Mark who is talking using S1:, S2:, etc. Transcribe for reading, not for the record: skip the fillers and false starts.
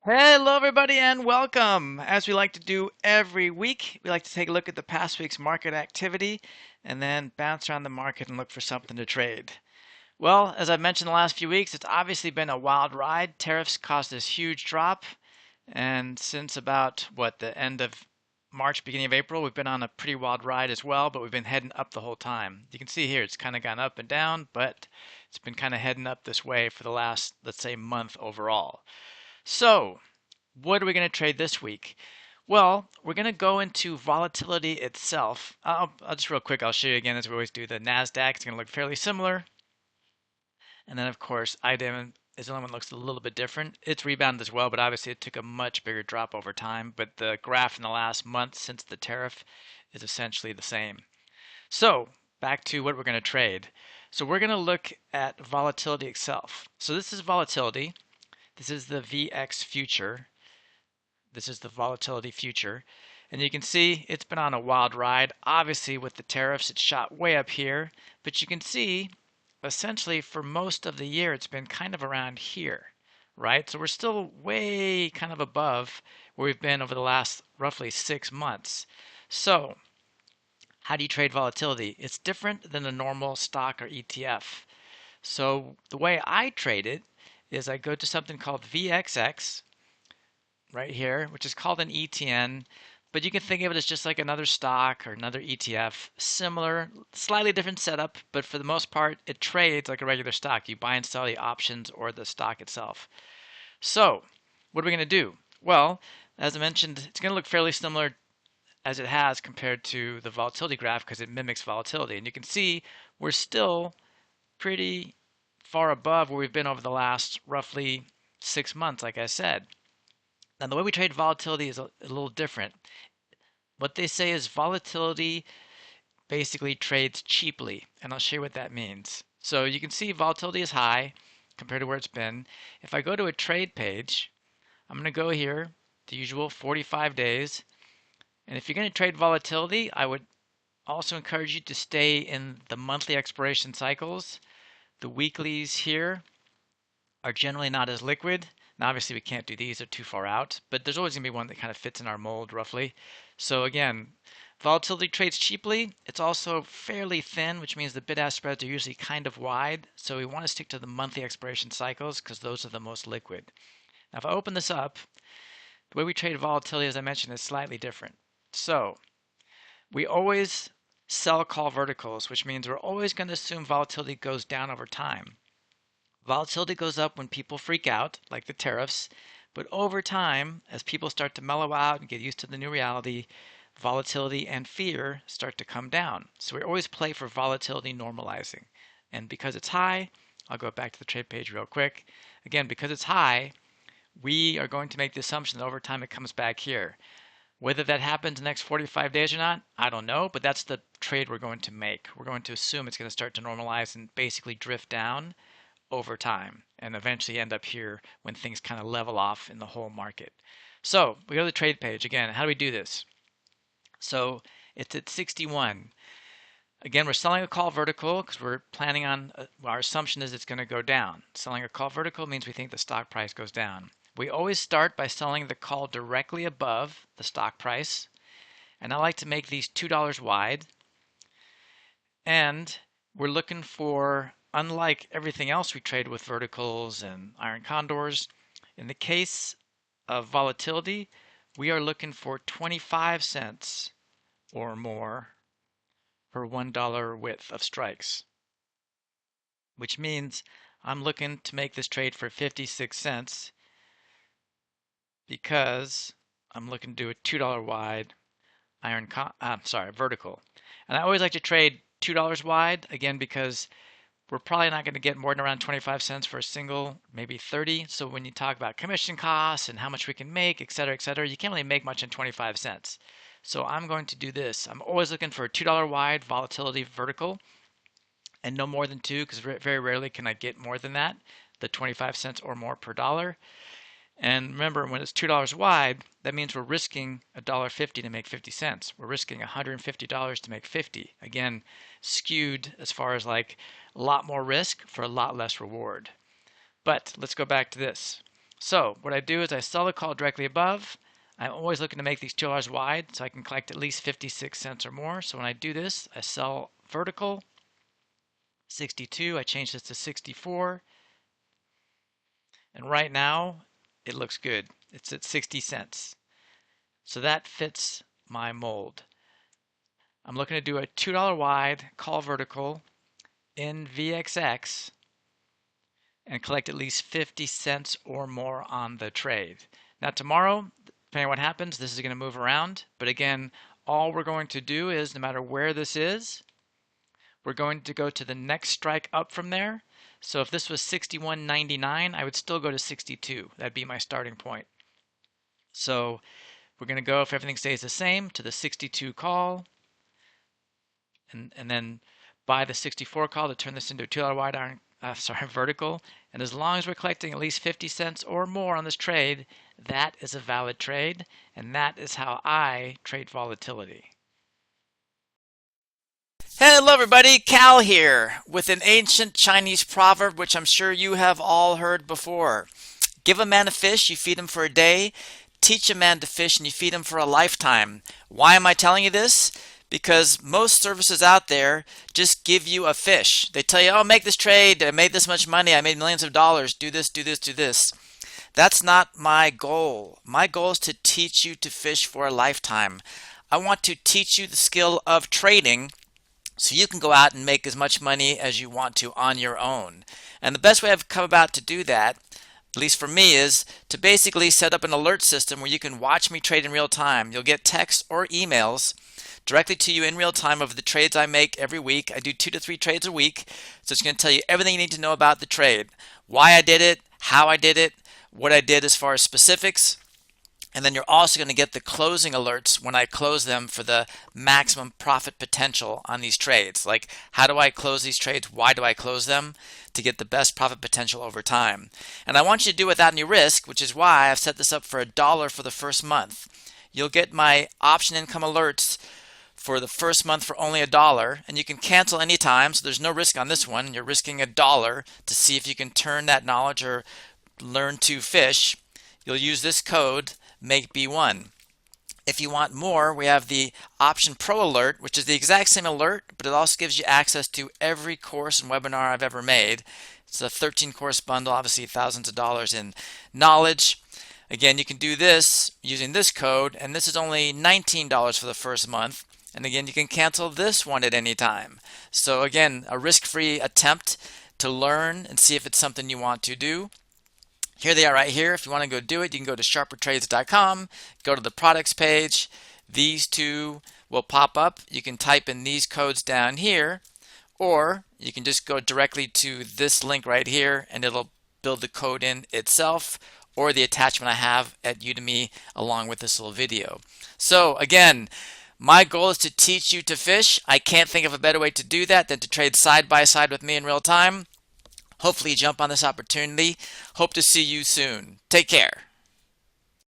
S1: Hello, everybody, and welcome. As we like to do every week, we like to take a look at the past week's market activity and then bounce around the market and look for something to trade. Well, as I've mentioned the last few weeks, it's obviously been a wild ride. Tariffs caused this huge drop, and since about the end of March, beginning of April, we've been on a pretty wild ride as well, but we've been heading up the whole time. You can see here it's kind of gone up and down, but it's been kind of heading up this way for the last, let's say, month overall. So, what are we going to trade this week? Well, we're going to go into volatility itself. I'll just real quick, I'll show you again as we always do the NASDAQ. It's going to look fairly similar. And then, of course, IDM is the only one that looks a little bit different. It's rebounded as well, but obviously it took a much bigger drop over time. But the graph in the last month since the tariff is essentially the same. So, back to what we're going to trade. So, we're going to look at volatility itself. So, this is volatility. This is the VX future. This is the volatility future. And you can see it's been on a wild ride. Obviously, with the tariffs, it shot way up here. But you can see, essentially, for most of the year, it's been kind of around here, right? So we're still way kind of above where we've been over the last roughly 6 months. So, how do you trade volatility? It's different than a normal stock or ETF. So, the way I trade it is I go to something called VXX right here, which is called an ETN, but you can think of it as just like another stock or another ETF. Similar, slightly different setup, but for the most part, it trades like a regular stock. You buy and sell the options or the stock itself. So, what are we going to do? Well, as I mentioned, it's going to look fairly similar as it has compared to the volatility graph because it mimics volatility. And you can see we're still pretty far above where we've been over the last roughly 6 months, like I said. Now, the way we trade volatility is a little different. What they say is volatility basically trades cheaply, and I'll show you what that means. So you can see volatility is high compared to where it's been. If I go to a trade page, I'm going to go here, the usual 45 days. And if you're going to trade volatility, I would also encourage you to stay in the monthly expiration cycles. The weeklies here are generally not as liquid. Now, obviously, we can't do these, they're too far out, but there's always going to be one that kind of fits in our mold roughly. So, again, volatility trades cheaply. It's also fairly thin, which means the bid-ask spreads are usually kind of wide. So, we want to stick to the monthly expiration cycles because those are the most liquid. Now, if I open this up, the way we trade volatility, as I mentioned, is slightly different. So, we always sell call verticals, which means we're always going to assume volatility goes down over time. Volatility goes up when people freak out, like the tariffs, but over time, as people start to mellow out and get used to the new reality, volatility and fear start to come down. So we always play for volatility normalizing. And because it's high, I'll go back to the trade page real quick. Again, because it's high, we are going to make the assumption that over time it comes back here. Whether that happens in the next 45 days or not, I don't know, but that's the trade we're going to make. We're going to assume it's going to start to normalize and basically drift down over time and eventually end up here when things kind of level off in the whole market. So we go to the trade page again. How do we do this? So it's at 61. Again, we're selling a call vertical because we're planning on, our assumption is it's going to go down. Selling a call vertical means we think the stock price goes down. We always start by selling the call directly above the stock price. And I like to make these $2 wide. And we're looking for, unlike everything else we trade with verticals and iron condors, in the case of volatility, we are looking for 25 cents or more per $1 width of strikes, which means I'm looking to make this trade for 56 cents because I'm looking to do a $2 wide vertical. And I always like to trade $2 wide, again, because we're probably not going to get more than around 25 cents for a single, maybe 30. So when you talk about commission costs and how much we can make, et cetera, you can't really make much in 25 cents. So I'm going to do this. I'm always looking for a $2 wide volatility vertical and no more than two, because very rarely can I get more than that, the 25 cents or more per dollar. And remember, when it's $2 wide, that means we're risking $1.50 to make 50 cents. We're risking $150 to make 50. Again, skewed as far as like a lot more risk for a lot less reward. But let's go back to this. So what I do is I sell the call directly above. I'm always looking to make these $2 wide so I can collect at least 56 cents or more. So when I do this, I sell vertical 62. I change this to 64. And right now it looks good. It's at 60 cents. So that fits my mold. I'm looking to do a $2 wide call vertical in VXX and collect at least 50 cents or more on the trade. Now tomorrow, depending on what happens, this is going to move around. But again, all we're going to do is, no matter where this is, we're going to go to the next strike up from there. So if this was 61.99, I would still go to 62. That'd be my starting point. So we're going to go, if everything stays the same, to the 62 call, and then buy the 64 call to turn this into a $2 wide iron, vertical. And as long as we're collecting at least 50 cents or more on this trade, that is a valid trade, and that is how I trade volatility. Hello everybody, Cal here with an ancient Chinese proverb which I'm sure you have all heard before. Give a man a fish, you feed him for a day. Teach a man to fish and you feed him for a lifetime. Why am I telling you this? Because most services out there just give you a fish. They tell you, oh, make this trade, I made this much money, I made millions of dollars, do this, do this, do this. That's not my goal. My goal is to teach you to fish for a lifetime. I want to teach you the skill of trading so you can go out and make as much money as you want to on your own. And the best way I've come about to do that, at least for me, is to basically set up an alert system where you can watch me trade in real time. You'll get texts or emails directly to you in real time of the trades I make every week. I do 2 to 3 trades a week, so it's going to tell you everything you need to know about the trade. Why I did it, how I did it, what I did as far as specifics. And then you're also going to get the closing alerts when I close them for the maximum profit potential on these trades. Like, how do I close these trades? Why do I close them? To get the best profit potential over time. And I want you to do it without any risk, which is why I've set this up for $1 for the first month. You'll get my option income alerts for the first month for only $1, and you can cancel anytime, so there's no risk on this one. You're risking $1 to see if you can turn that knowledge or learn to fish. You'll use this code, make B1. If you want more, we have the option Pro Alert, which is the exact same alert, but it also gives you access to every course and webinar I've ever made. It's a 13 course bundle, obviously thousands of dollars in knowledge. Again, you can do this using this code, and this is only $19 for the first month. And again, you can cancel this one at any time. So again, a risk-free attempt to learn and see if it's something you want to do. Here they are right here. If you want to go do it, you can go to sharpertrades.com, go to the products page. These two will pop up. You can type in these codes down here, or you can just go directly to this link right here and it'll build the code in itself, or the attachment I have at Udemy along with this little video. So again, my goal is to teach you to fish. I can't think of a better way to do that than to trade side by side with me in real time. Hopefully you jump on this opportunity. Hope to see you soon. Take care.